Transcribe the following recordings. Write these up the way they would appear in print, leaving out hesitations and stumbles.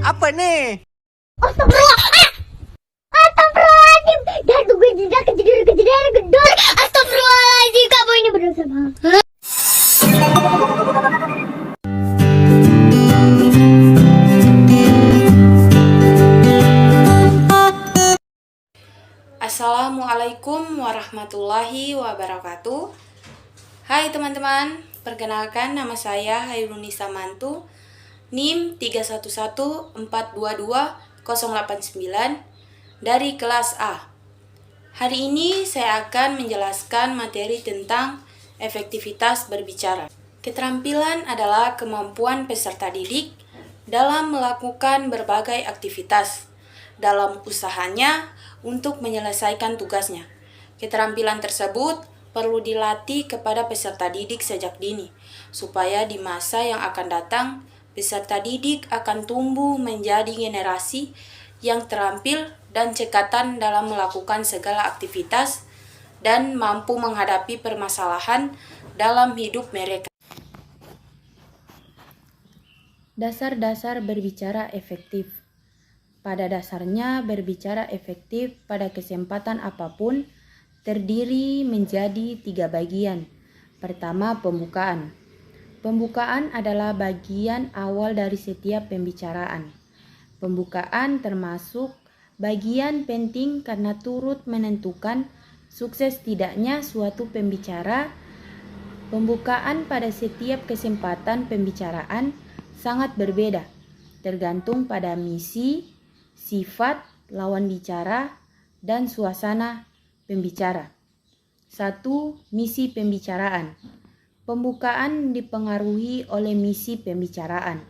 Apa nih? Astagfirullah. Astagfirullahaladzim. Dah gue tidak kejadian gedor. Astagfirullahaladzim. Kamu ini berdosa banget. Assalamualaikum warahmatullahi wabarakatuh. Hai teman-teman, perkenalkan nama saya Hairunisa Mantu, NIM 3114220089 dari kelas A. Hari ini saya akan menjelaskan materi tentang efektivitas berbicara. Keterampilan adalah kemampuan peserta didik dalam melakukan berbagai aktivitas dalam usahanya untuk menyelesaikan tugasnya. Keterampilan tersebut perlu dilatih kepada peserta didik sejak dini, supaya di masa yang akan datang, peserta didik akan tumbuh menjadi generasi yang terampil dan cekatan dalam melakukan segala aktivitas dan mampu menghadapi permasalahan dalam hidup mereka. Dasar-dasar berbicara efektif. Pada dasarnya, berbicara efektif pada kesempatan apapun terdiri menjadi 3 bagian. Pertama, pembukaan. Pembukaan adalah bagian awal dari setiap pembicaraan. Pembukaan termasuk bagian penting karena turut menentukan sukses tidaknya suatu pembicara. Pembukaan pada setiap kesempatan pembicaraan sangat berbeda, tergantung pada misi, sifat lawan bicara, dan suasana pembicara. 1. Misi pembicaraan. Pembukaan dipengaruhi oleh misi pembicaraan.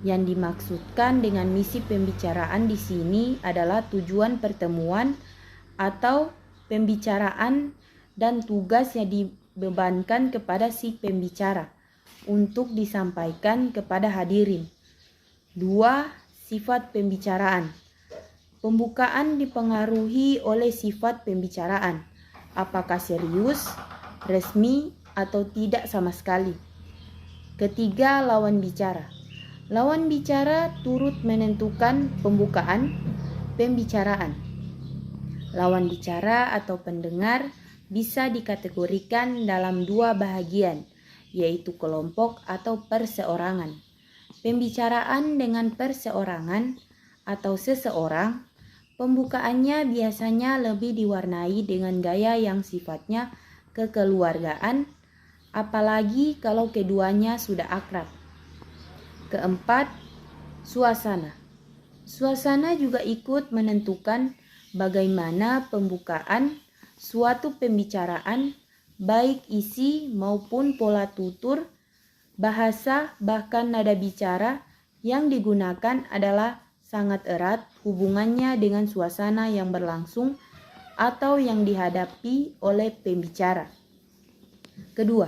Yang dimaksudkan dengan misi pembicaraan di sini adalah tujuan pertemuan atau pembicaraan dan tugas yang dibebankan kepada si pembicara untuk disampaikan kepada hadirin. 2. Sifat pembicaraan. Pembukaan dipengaruhi oleh sifat pembicaraan, apakah serius, resmi, atau tidak sama sekali. Ketiga, lawan bicara. Lawan bicara turut menentukan pembukaan pembicaraan. Lawan bicara atau pendengar bisa dikategorikan dalam 2 bahagian, yaitu kelompok atau perseorangan. Pembicaraan dengan perseorangan atau seseorang, pembukaannya biasanya lebih diwarnai dengan gaya yang sifatnya kekeluargaan, apalagi kalau keduanya sudah akrab. Keempat, suasana. Suasana juga ikut menentukan bagaimana pembukaan suatu pembicaraan, baik isi maupun pola tutur, bahasa, bahkan nada bicara yang digunakan adalah sangat erat hubungannya dengan suasana yang berlangsung atau yang dihadapi oleh pembicara. Kedua,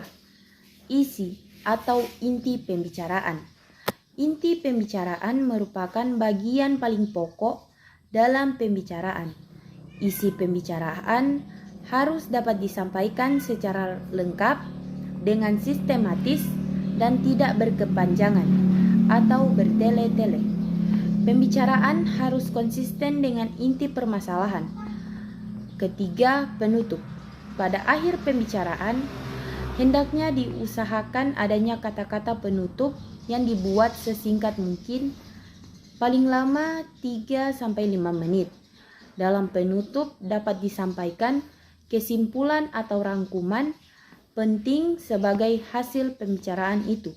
isi atau inti pembicaraan. Inti pembicaraan merupakan bagian paling pokok dalam pembicaraan. Isi pembicaraan harus dapat disampaikan secara lengkap, dengan sistematis, dan tidak berkepanjangan atau bertele-tele. Pembicaraan harus konsisten dengan inti permasalahan. Ketiga, penutup. Pada akhir pembicaraan, hendaknya diusahakan adanya kata-kata penutup yang dibuat sesingkat mungkin, paling lama 3-5 menit. Dalam penutup dapat disampaikan kesimpulan atau rangkuman penting sebagai hasil pembicaraan itu.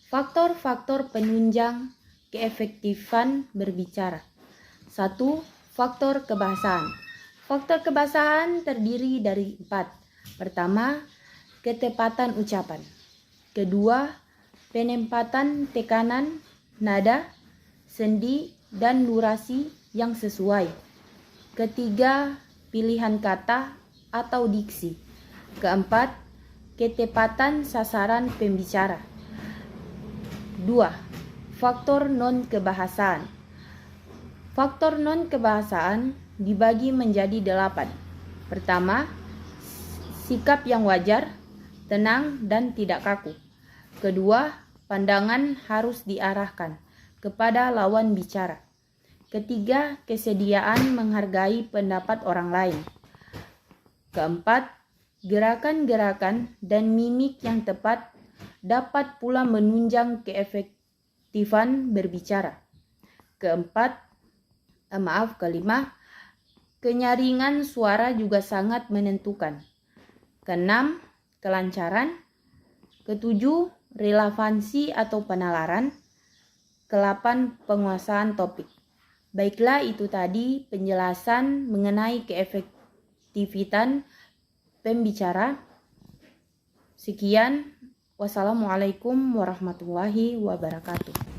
Faktor-faktor penunjang keefektifan berbicara. 1. Faktor kebahasaan. Faktor kebahasaan terdiri dari 4. Pertama, ketepatan ucapan. Kedua, penempatan tekanan, nada, sendi, dan durasi yang sesuai. Ketiga, pilihan kata atau diksi. Keempat, ketepatan sasaran pembicara. 2. Faktor non-kebahasaan. Faktor non-kebahasaan dibagi menjadi 8. Pertama, sikap yang wajar, tenang, dan tidak kaku. Kedua, pandangan harus diarahkan. kepada lawan bicara. Ketiga, kesediaan menghargai pendapat orang lain. Keempat, gerakan-gerakan dan mimik yang tepat dapat pula menunjang keefektifan berbicara. Kelima, kenyaringan suara juga sangat menentukan. Keenam, kelancaran. Ketujuh, relevansi atau penalaran. Kedelapan, penguasaan topik. Baiklah, itu tadi penjelasan mengenai keefektifan pembicara. Sekian, wassalamualaikum warahmatullahi wabarakatuh.